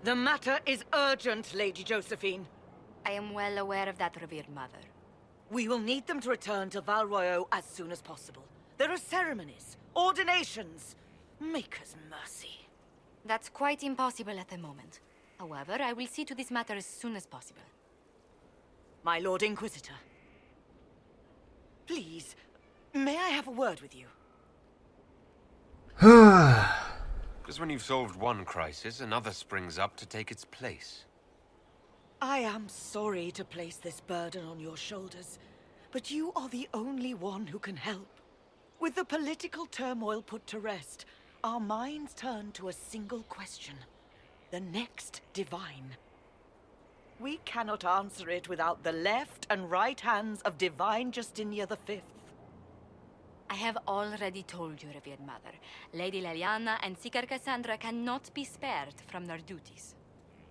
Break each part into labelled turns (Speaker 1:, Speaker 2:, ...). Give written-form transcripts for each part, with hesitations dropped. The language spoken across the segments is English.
Speaker 1: The matter is urgent, Lady Josephine.
Speaker 2: I am well aware of that, revered mother.
Speaker 1: We will need them to return to Val Royeaux as soon as possible. There are ceremonies, ordinations. Maker's mercy.
Speaker 2: That's quite impossible at the moment. However, I will see to this matter as soon as possible.
Speaker 1: My Lord Inquisitor. Please, may I have a word with you?
Speaker 3: Just when you've solved one crisis, another springs up to take its place.
Speaker 1: I am sorry to place this burden on your shoulders, but you are the only one who can help. With the political turmoil put to rest, our minds turn to a single question. The next divine. We cannot answer it without the left and right hands of Divine Justinia V.
Speaker 2: I have already told you, revered mother. Lady Leliana and Seeker Cassandra cannot be spared from their duties.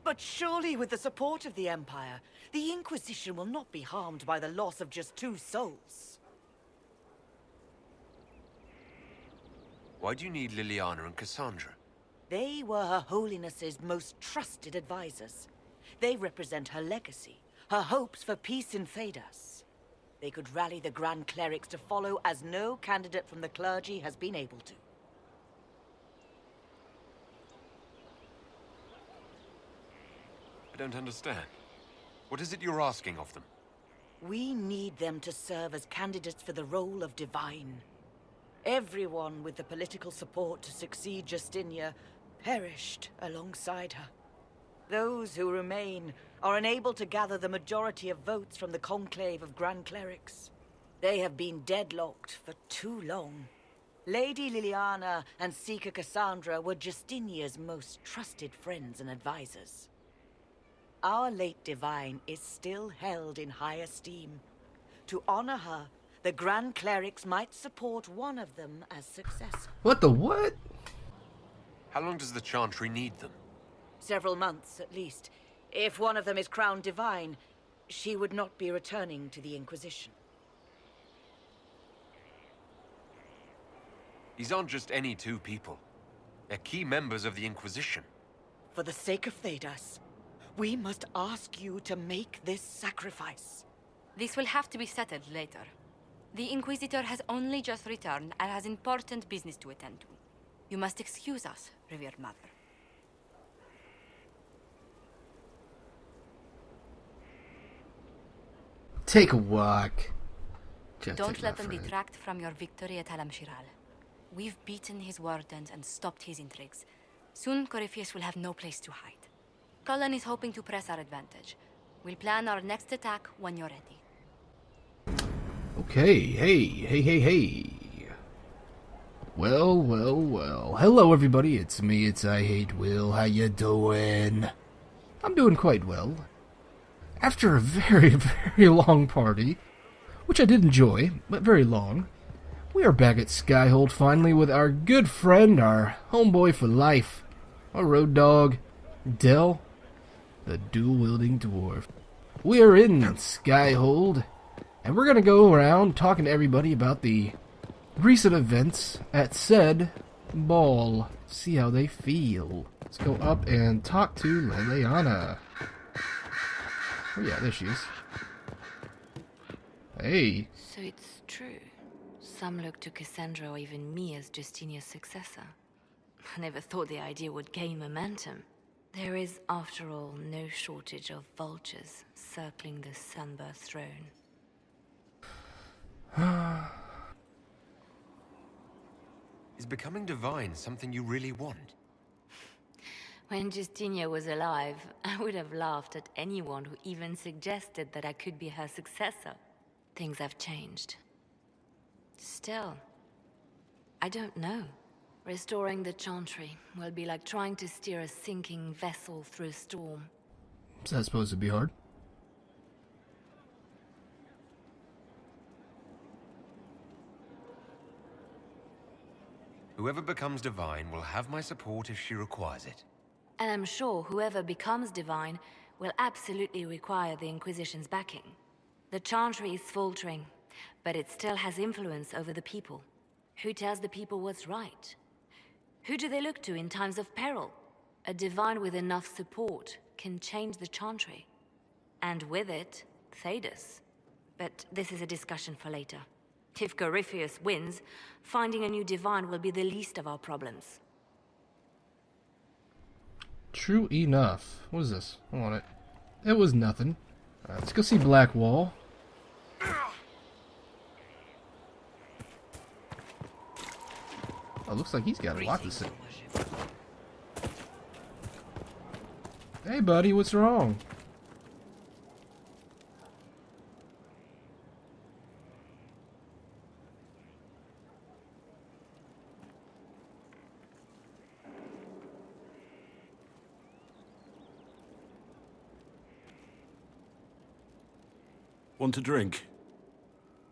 Speaker 1: But surely with the support of the Empire, the Inquisition will not be harmed by the loss of just 2 souls.
Speaker 3: Why do you need Liliana and Cassandra?
Speaker 1: They were Her Holiness's most trusted advisors. They represent her legacy, her hopes for peace in Thedas. They could rally the Grand Clerics to follow as no candidate from the clergy has been able to.
Speaker 3: I don't understand. What is it you're asking of them?
Speaker 1: We need them to serve as candidates for the role of Divine. Everyone with the political support to succeed Justinia perished alongside her. Those who remain are unable to gather the majority of votes from the conclave of Grand Clerics. They have been deadlocked for too long. Lady Liliana and Seeker Cassandra were Justinia's most trusted friends and advisors. Our late Divine is still held in high esteem. To honor her, the Grand Clerics might support one of them as successor.
Speaker 4: What the what?
Speaker 3: How long does the Chantry need them?
Speaker 1: Several months, at least. If one of them is crowned Divine, she would not be returning to the Inquisition.
Speaker 3: These aren't just any 2 people. They're key members of the Inquisition.
Speaker 1: For the sake of Thedas, we must ask you to make this sacrifice.
Speaker 2: This will have to be settled later. The Inquisitor has only just returned and has important business to attend to. You must excuse us, revered mother.
Speaker 4: Take a walk. Just
Speaker 2: Don't
Speaker 4: take
Speaker 2: let
Speaker 4: my
Speaker 2: them
Speaker 4: friend.
Speaker 2: detract from your victory at Alam-Shiral. We've beaten his wardens and stopped his intrigues. Soon, Corypheus will have no place to hide. Cullen is hoping to press our advantage. We'll plan our next attack when you're ready.
Speaker 4: Okay, hey. Well. Hello, everybody. It's me. It's IHateWill. How you doing? I'm doing quite well. After a very, very long party, which I did enjoy, but very long, we are back at Skyhold finally with our good friend, our homeboy for life, our road dog, Del, the dual-wielding dwarf. We are in Skyhold, and we're going to go around talking to everybody about the recent events at said ball. See how they feel. Let's go up and talk to Liliana. Oh yeah, there she is. Hey.
Speaker 5: So it's true. Some look to Cassandra or even me as Justinia's successor. I never thought the idea would gain momentum. There is, after all, no shortage of vultures circling the Sunburst throne.
Speaker 3: Is becoming divine something you really want?
Speaker 5: When Justinia was alive, I would have laughed at anyone who even suggested that I could be her successor. Things have changed. Still, I don't know. Restoring the Chantry will be like trying to steer a sinking vessel through a storm.
Speaker 4: Is that supposed to be hard?
Speaker 3: Whoever becomes divine will have my support if she requires it.
Speaker 5: And I'm sure whoever becomes divine will absolutely require the Inquisition's backing. The Chantry is faltering, but it still has influence over the people. Who tells the people what's right? Who do they look to in times of peril? A divine with enough support can change the Chantry. And with it, Thedas. But this is a discussion for later. If Corypheus wins, finding a new divine will be the least of our problems.
Speaker 4: True enough. What is this? I want it. It was nothing. Alright, let's go see Blackwall. Oh, looks like he's got a lot to say. Hey, buddy, what's wrong?
Speaker 6: Want a drink?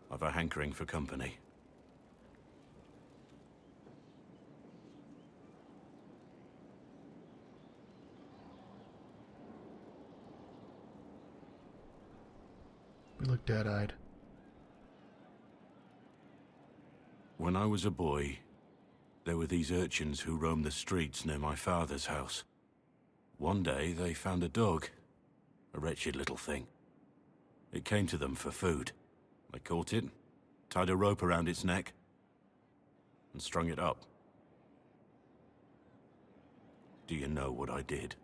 Speaker 6: I've a hankering for company.
Speaker 4: We look dead-eyed.
Speaker 6: When I was a boy, there were these urchins who roamed the streets near my father's house. One day, they found a dog. A wretched little thing. It came to them for food. They caught it, tied a rope around its neck, and strung it up. Do you know what I did?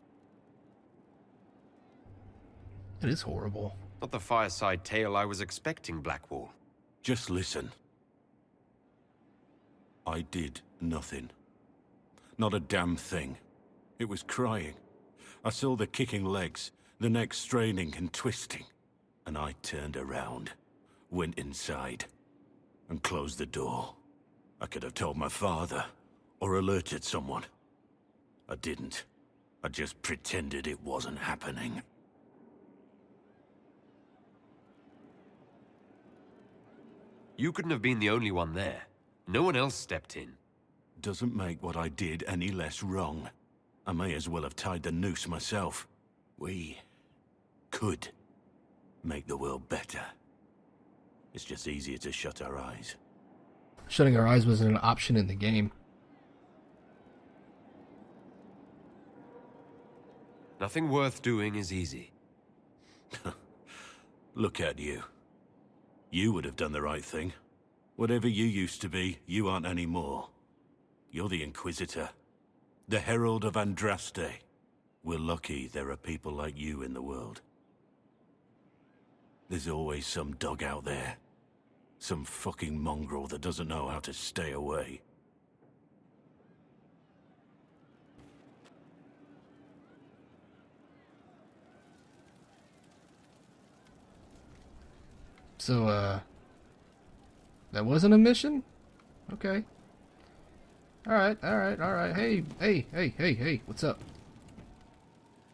Speaker 4: It is horrible.
Speaker 3: Not the fireside tale I was expecting, Blackwall.
Speaker 6: Just listen. I did nothing. Not a damn thing. It was crying. I saw the kicking legs, the neck straining and twisting. And I turned around, went inside, and closed the door. I could have told my father, or alerted someone. I didn't. I just pretended it wasn't happening.
Speaker 3: You couldn't have been the only one there. No one else stepped in.
Speaker 6: Doesn't make what I did any less wrong. I may as well have tied the noose myself. We could make the world better. It's just easier to shut our eyes.
Speaker 4: Shutting our eyes wasn't an option in the game.
Speaker 3: Nothing worth doing is easy.
Speaker 6: Look at you. You would have done the right thing. Whatever you used to be, you aren't anymore. You're the Inquisitor. The Herald of Andraste. We're lucky there are people like you in the world. There's always some dog out there. Some fucking mongrel that doesn't know how to stay away.
Speaker 4: So, that wasn't a mission? Okay. Alright. Hey, what's up?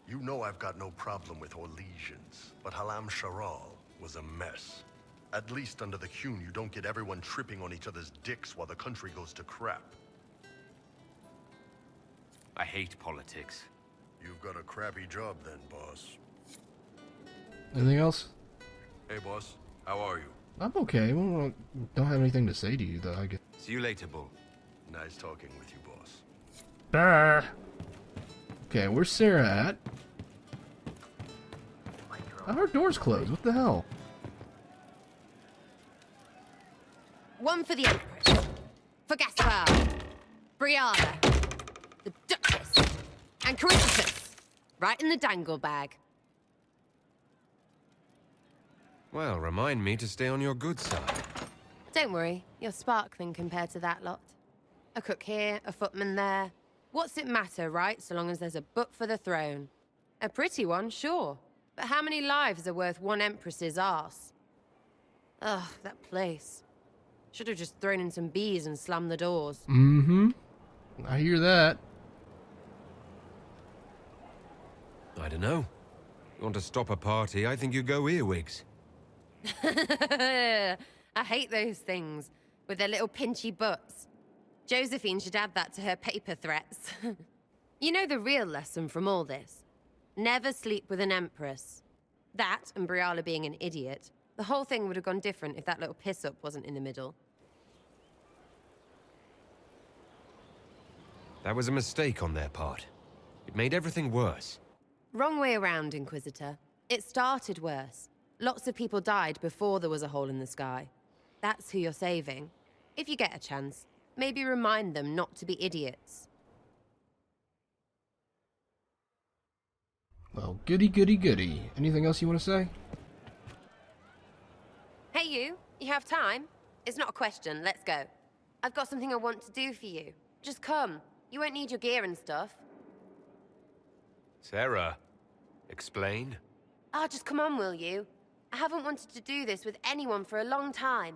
Speaker 7: You know I've got no problem with Orlesians, but Halam Sharal was a mess. At least under the Qun, you don't get everyone tripping on each other's dicks while the country goes to crap.
Speaker 3: I hate politics.
Speaker 7: You've got a crappy job then, boss.
Speaker 4: Anything else?
Speaker 7: Hey, boss. How are you?
Speaker 4: I'm okay. Well, don't have anything to say to you, though, I guess.
Speaker 3: See you later, Bull.
Speaker 7: Nice talking with you, boss.
Speaker 4: Bah. Okay, where's Sarah at? Oh, her door's closed. What the hell?
Speaker 8: One for the Empress, for Gaspar, Brianna, the Duchess, and Corypheus. Right in the dangle bag.
Speaker 3: Well, remind me to stay on your good side.
Speaker 8: Don't worry, you're sparkling compared to that lot. A cook here, a footman there. What's it matter, right, so long as there's a book for the throne? A pretty one, sure. But how many lives are worth one Empress's arse? Ugh, that place. Should have just thrown in some bees and slammed the doors.
Speaker 4: Mm-hmm. I hear that.
Speaker 3: I don't know. You want to stop a party, I think you go earwigs.
Speaker 8: I hate those things, with their little pinchy butts. Josephine should add that to her paper threats. You know the real lesson from all this? Never sleep with an Empress. That, and Briala being an idiot. The whole thing would have gone different if that little piss-up wasn't in the middle.
Speaker 3: That was a mistake on their part. It It made everything worse.
Speaker 8: Wrong way around, Inquisitor. It started worse. Lots of people died before there was a hole in the sky. That's who you're saving. If you get a chance, maybe remind them not to be idiots.
Speaker 4: Well, goody, goody, goody. Anything else you want to say?
Speaker 8: Hey you have time? It's not a question, let's go. I've got something I want to do for you. Just come. You won't need your gear and stuff.
Speaker 3: Sarah, explain?
Speaker 8: Ah, just come on, will you? I haven't wanted to do this with anyone for a long time.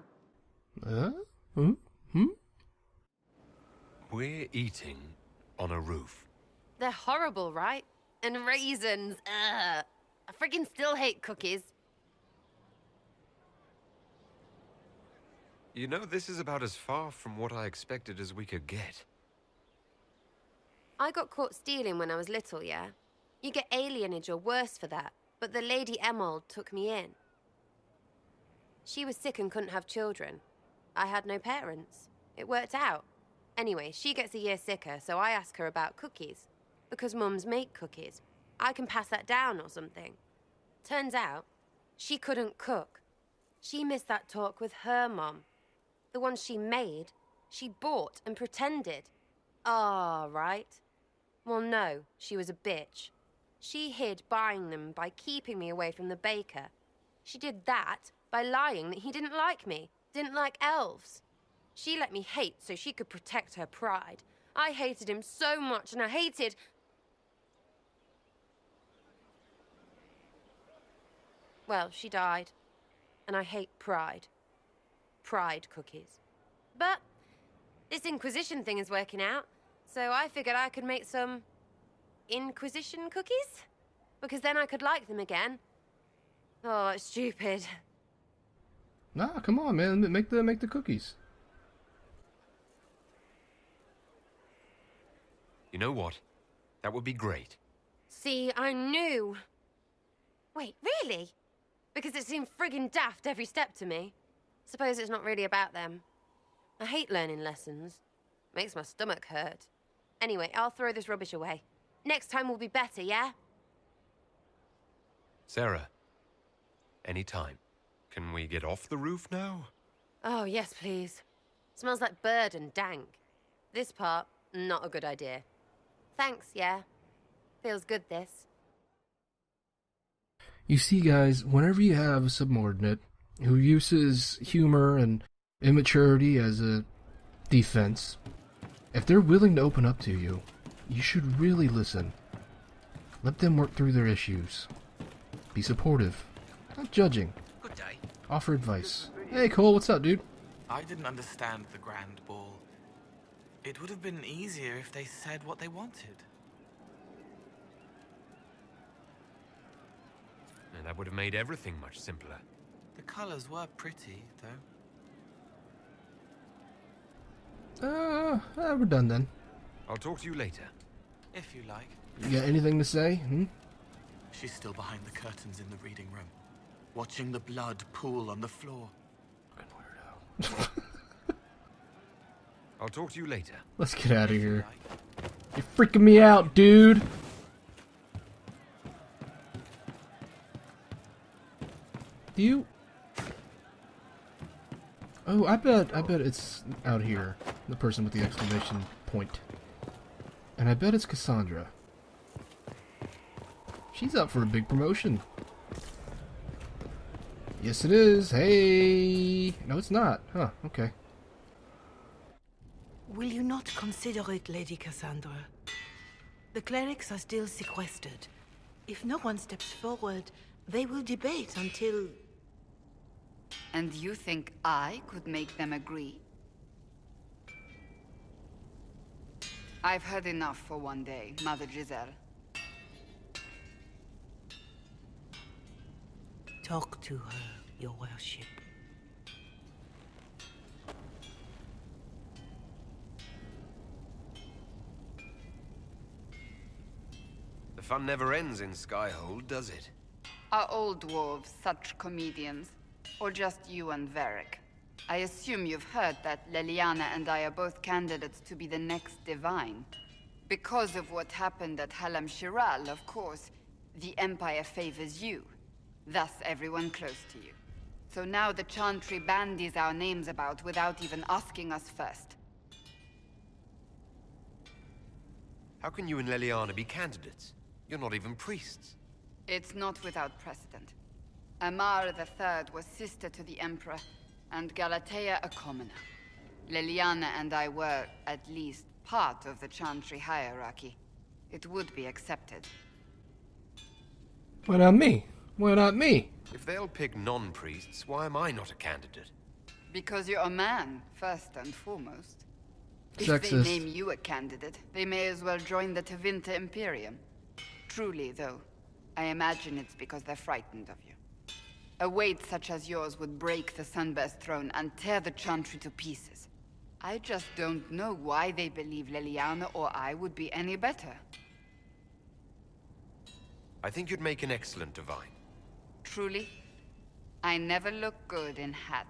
Speaker 3: We're eating on a roof.
Speaker 8: They're horrible, right? And raisins, ugh. I friggin' still hate cookies.
Speaker 3: You know, this is about as far from what I expected as we could get.
Speaker 8: I got caught stealing when I was little, yeah? You get alienage or worse for that, but the Lady Emerald took me in. She was sick and couldn't have children. I had no parents. It worked out. Anyway, she gets a year sicker, so I ask her about cookies. Because mums make cookies. I can pass that down or something. Turns out, she couldn't cook. She missed that talk with her mom. The one she made, she bought and pretended. Ah, right. Well, no, she was a bitch. She hid buying them by keeping me away from the baker. She did that by lying that he didn't like me, didn't like elves. She let me hate so she could protect her pride. I hated him so much, and I hated... Well, she died. And I hate pride. Pride cookies. But this Inquisition thing is working out, so I figured I could make some Inquisition cookies? Because then I could like them again. Oh, it's stupid.
Speaker 4: Nah, come on, man. Make the cookies.
Speaker 3: You know what? That would be great.
Speaker 8: See, I knew. Wait, really? Because it seemed friggin' daft every step to me. Suppose it's not really about them. I hate learning lessons. Makes my stomach hurt. Anyway, I'll throw this rubbish away. Next time will be better, yeah?
Speaker 3: Sarah, anytime. Can we get off the roof now?
Speaker 8: Oh, yes, please. Smells like bird and dank. This part, not a good idea. Thanks, yeah. Feels good, this.
Speaker 4: You see, guys, whenever you have a subordinate who uses humor and immaturity as a defense, if they're willing to open up to you, you should really listen. Let them work through their issues. Be supportive, not judging.
Speaker 9: Good day.
Speaker 4: Offer advice. Hey, Cole, what's up, dude?
Speaker 9: I didn't understand the Grand Ball. It would have been easier if they said what they wanted.
Speaker 3: And that would have made everything much simpler.
Speaker 9: The colors were pretty, though.
Speaker 4: We're done then.
Speaker 3: I'll talk to you later.
Speaker 9: If you like.
Speaker 4: You got anything to say?
Speaker 9: She's still behind the curtains in the reading room, watching the blood pool on the floor.
Speaker 4: Fucking weirdo.
Speaker 3: I'll talk to you later.
Speaker 4: Let's get out of here. You're freaking me out, dude. Do you? Oh, I bet it's out here. The person with the exclamation point. And I bet it's Cassandra. She's up for a big promotion. Yes, it is. Hey. No, it's not. Huh, okay.
Speaker 1: Will you not consider it, Lady Cassandra? The clerics are still sequestered. If no one steps forward, they will debate until...
Speaker 10: And you think I could make them agree? I've heard enough for one day, Mother Giselle.
Speaker 1: Talk to her, your worship.
Speaker 3: The fun never ends in Skyhold, does it?
Speaker 10: Are all dwarves such comedians? Or just you and Varric? I assume you've heard that Leliana and I are both candidates to be the next divine. Because of what happened at Halam Shiral, of course, the Empire favors you. Thus, everyone close to you. So now the Chantry bandies our names about without even asking us first.
Speaker 3: How can you and Leliana be candidates? You're not even priests.
Speaker 10: It's not without precedent. Amar III was sister to the Emperor, and Galatea a commoner. Leliana and I were, at least, part of the Chantry hierarchy. It would be accepted.
Speaker 4: Why not me? Why not me?
Speaker 3: If they'll pick non-priests, why am I not a candidate?
Speaker 10: Because you're a man, first and foremost. If
Speaker 4: Sexist.
Speaker 10: they name you a candidate, they may as well join the Tevinter Imperium. Truly, though, I imagine it's because they're frightened of you. A weight such as yours would break the Sunburst throne and tear the Chantry to pieces. I just don't know why they believe Leliana or I would be any better.
Speaker 3: I think you'd make an excellent divine.
Speaker 10: Truly, I never look good in hats.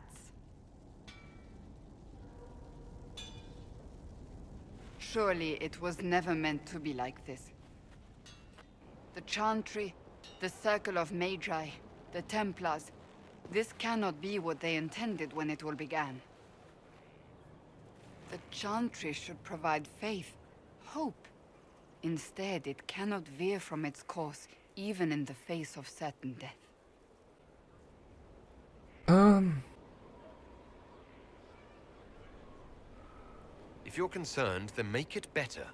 Speaker 10: Surely it was never meant to be like this. The Chantry, the Circle of Magi, the Templars, this cannot be what they intended when it all began. The Chantry should provide faith, hope. Instead, it cannot veer from its course, even in the face of certain death.
Speaker 3: If you're concerned, then make it better.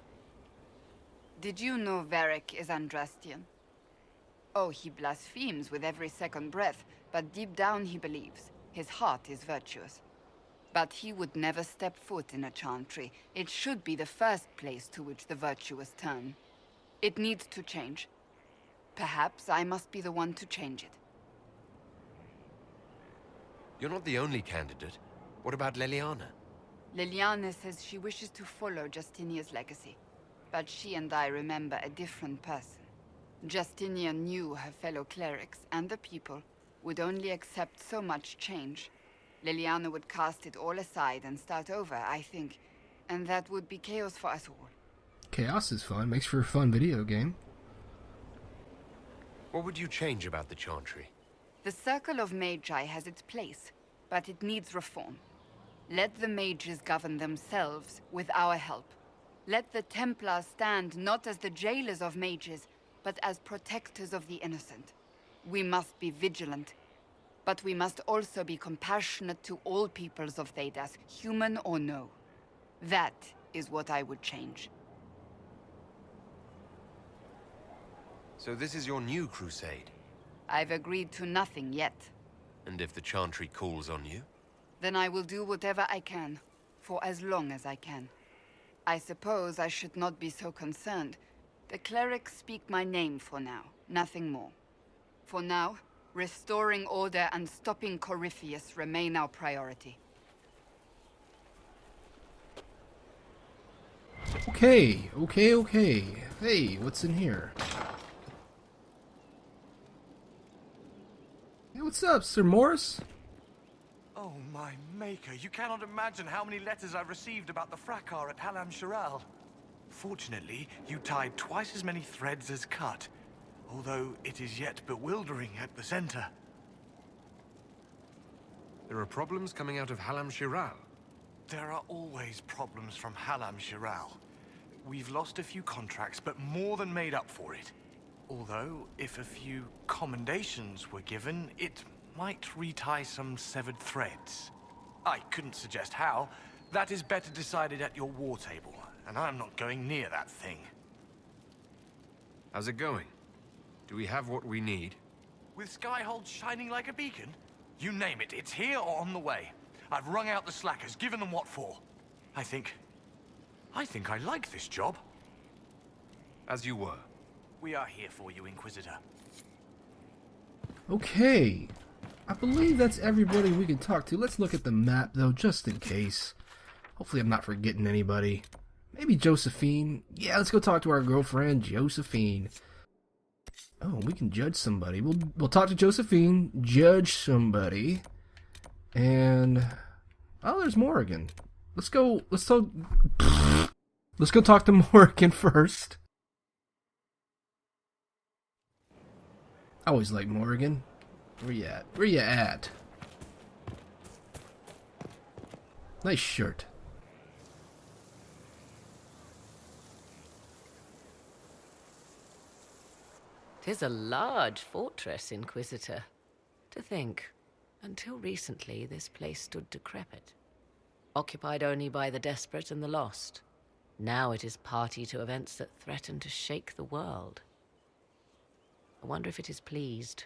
Speaker 10: Did you know Varric is Andrastian? Oh, he blasphemes with every second breath, but deep down he believes. His heart is virtuous. But he would never step foot in a Chantry. It should be the first place to which the virtuous turn. It needs to change. Perhaps I must be the one to change it.
Speaker 3: You're not the only candidate. What about Leliana?
Speaker 10: Leliana says she wishes to follow Justinia's legacy. But she and I remember a different person. Justinia knew her fellow clerics and the people would only accept so much change. Leliana would cast it all aside and start over, I think. And that would be chaos for us all.
Speaker 4: Chaos is fun. Makes for a fun video game.
Speaker 3: What would you change about the Chantry?
Speaker 10: The Circle of Magi has its place, but it needs reform. Let the mages govern themselves with our help. Let the Templars stand not as the jailers of mages, but as protectors of the innocent. We must be vigilant, but we must also be compassionate to all peoples of Thedas, human or no. That is what I would change.
Speaker 3: So this is your new crusade?
Speaker 10: I've agreed to nothing yet.
Speaker 3: And if the Chantry calls on you?
Speaker 10: Then I will do whatever I can, for as long as I can. I suppose I should not be so concerned. The clerics speak my name for now, nothing more. For now, restoring order and stopping Corypheus remain our priority.
Speaker 4: Okay. Hey, what's in here? Hey, what's up, Sir Morris?
Speaker 11: Oh, my maker, you cannot imagine how many letters I've received about the fracas at Halam Shiral. Fortunately, you tied twice as many threads as cut, although it is yet bewildering at the center.
Speaker 3: There are problems coming out of Halam Shiral.
Speaker 11: There are always problems from Halam Shiral. We've lost a few contracts, but more than made up for it. Although, if a few commendations were given, it might retie some severed threads. I couldn't suggest how. That is better decided at your war table, and I'm not going near that thing.
Speaker 3: How's it going? Do we have what we need?
Speaker 11: With Skyhold shining like a beacon? You name it, it's here or on the way. I've wrung out the slackers, given them what for. I think I like this job.
Speaker 3: As you were.
Speaker 11: We are here for you, Inquisitor.
Speaker 4: Okay. I believe that's everybody we can talk to. Let's look at the map, though, just in case. Hopefully I'm not forgetting anybody. Maybe Josephine. Yeah, let's go talk to our girlfriend, Josephine. Oh, we can judge somebody. We'll talk to Josephine, judge somebody. And... oh, there's Morrigan. Let's go... Let's go talk to Morgan first. I always like Morgan. Where you at? Where you at? Nice shirt.
Speaker 12: 'Tis a large fortress, Inquisitor. To think, until recently this place stood decrepit, occupied only by the desperate and the lost. Now it is party to events that threaten to shake the world. I wonder if it is pleased.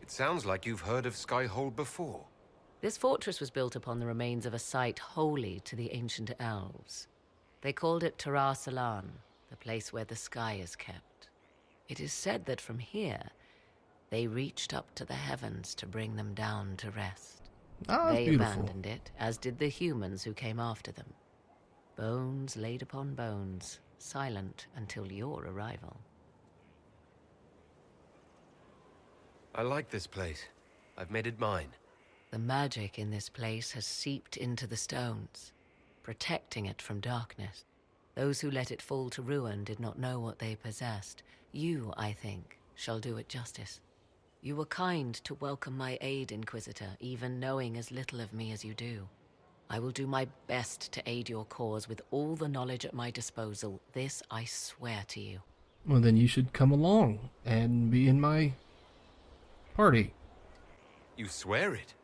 Speaker 3: It sounds like you've heard of Skyhold before.
Speaker 12: This fortress was built upon the remains of a site holy to the ancient elves. They called it Tara Salan, the place where the sky is kept. It is said that from here, they reached up to the heavens to bring them down to rest.
Speaker 4: Ah,
Speaker 12: They
Speaker 4: beautiful.
Speaker 12: abandoned it, as did the humans who came after them. Bones laid upon bones, silent until your arrival.
Speaker 3: I like this place. I've made it mine.
Speaker 12: The magic in this place has seeped into the stones, protecting it from darkness. Those who let it fall to ruin did not know what they possessed. You, I think, shall do it justice. You were kind to welcome my aid, Inquisitor, even knowing as little of me as you do. I will do my best to aid your cause with all the knowledge at my disposal. This I swear to you.
Speaker 4: Well, then you should come along and be in my party.
Speaker 3: You swear it?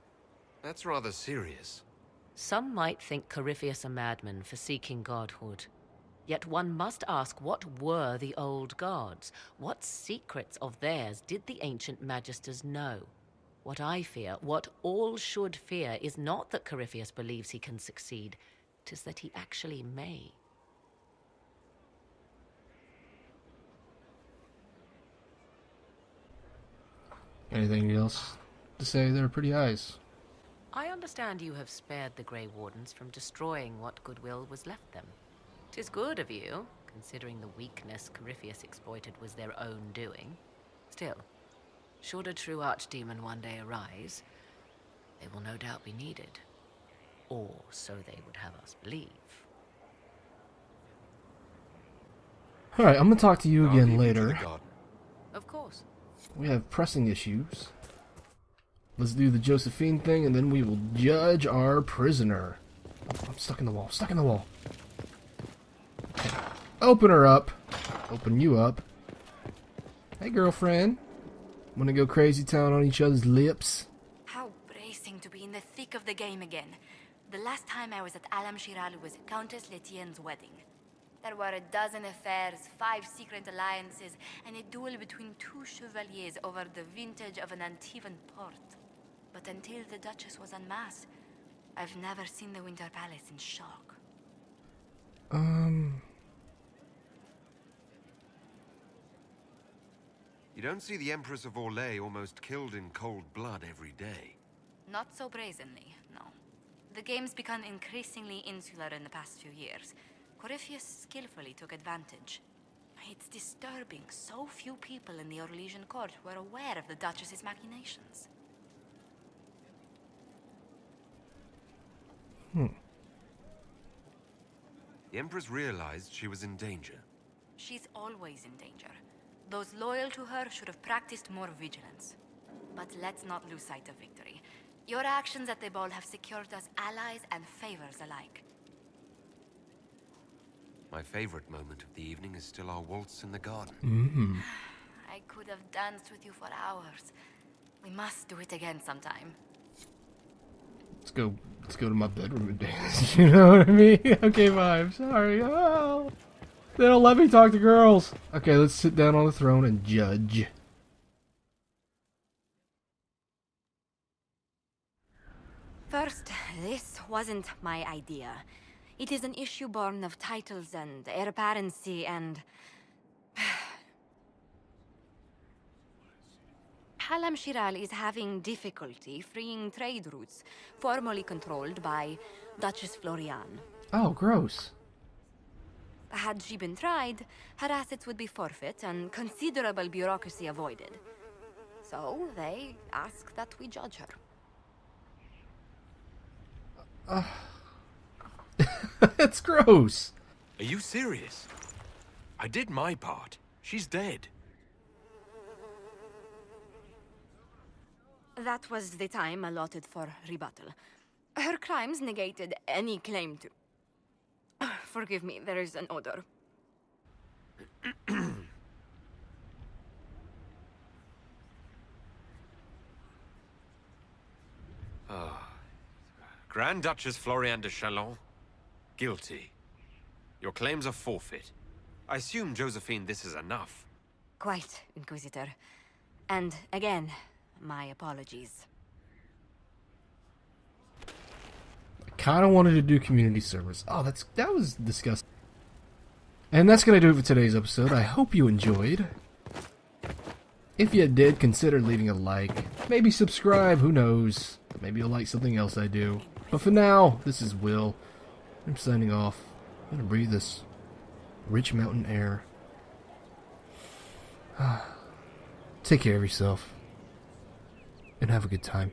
Speaker 3: That's rather serious.
Speaker 12: Some might think Corypheus a madman for seeking godhood. Yet one must ask, what were the old gods? What secrets of theirs did the ancient magisters know? What I fear, what all should fear, is not that Corypheus believes he can succeed. 'Tis that he actually may.
Speaker 4: Anything else to say there, Pretty Eyes?
Speaker 12: I understand you have spared the Grey Wardens from destroying what goodwill was left them. 'Tis good of you, considering the weakness Corypheus exploited was their own doing. Still, should a true archdemon one day arise, they will no doubt be needed. Or so they would have us believe.
Speaker 4: Alright, I'm gonna talk to you
Speaker 3: I'll
Speaker 4: again
Speaker 3: leave you to
Speaker 4: later.
Speaker 3: the garden.
Speaker 12: Of course.
Speaker 4: We have pressing issues. Let's do the Josephine thing, and then we will judge our prisoner. Oh, I'm stuck in the wall. Stuck in the wall. Okay. Open her up. Open you up. Hey, girlfriend. Wanna go crazy town on each other's lips?
Speaker 2: How bracing to be in the thick of the game again. The last time I was at Alam Shiral was at Countess Letienne's wedding. There were a dozen affairs, 5 secret alliances, and a duel between 2 chevaliers over the vintage of an Antivan port. But until the Duchess was unmasked, I've never seen the Winter Palace in shock.
Speaker 3: You don't see the Empress of Orlais almost killed in cold blood every day.
Speaker 2: Not so brazenly, no. The game's become increasingly insular in the past few years. Corypheus skillfully took advantage. It's disturbing so few people in the Orlesian court were aware of the Duchess's machinations.
Speaker 3: The Empress realized she was in danger.
Speaker 2: She's always in danger. Those loyal to her should have practiced more vigilance. But let's not lose sight of victory. Your actions at the ball have secured us allies and favors alike.
Speaker 3: My favorite moment of the evening is still our waltz in the garden.
Speaker 4: Mm-hmm.
Speaker 2: I could have danced with you for hours. We must do it again sometime.
Speaker 4: Let's go to my bedroom and dance. You know what I mean? Okay, vibes. Sorry. Oh, they don't let me talk to girls. Okay, let's sit down on the throne and judge.
Speaker 2: First, this wasn't my idea. It is an issue born of titles and heir apparency and... Halam Shiral is having difficulty freeing trade routes formerly controlled by Duchess Florian.
Speaker 4: Oh, gross.
Speaker 2: Had she been tried, her assets would be forfeit and considerable bureaucracy avoided. So they ask that we judge her.
Speaker 4: That's gross.
Speaker 3: Are you serious? I did my part. She's dead.
Speaker 2: That was the time allotted for rebuttal. Her crimes negated any claim to... Forgive me, there is an odor.
Speaker 3: Grand Duchess Floriane de Chalon, guilty. Your claims are forfeit. I assume, Josephine, this is enough.
Speaker 2: Quite, Inquisitor. And again, my apologies.
Speaker 4: I kind of wanted to do community service. Oh, that was disgusting. And that's going to do it for today's episode. I hope you enjoyed. If you did, consider leaving a like. Maybe subscribe, who knows. Maybe you'll like something else I do. But for now, this is Will. I'm signing off. I'm going to breathe this rich mountain air. Take care of yourself. And have a good time.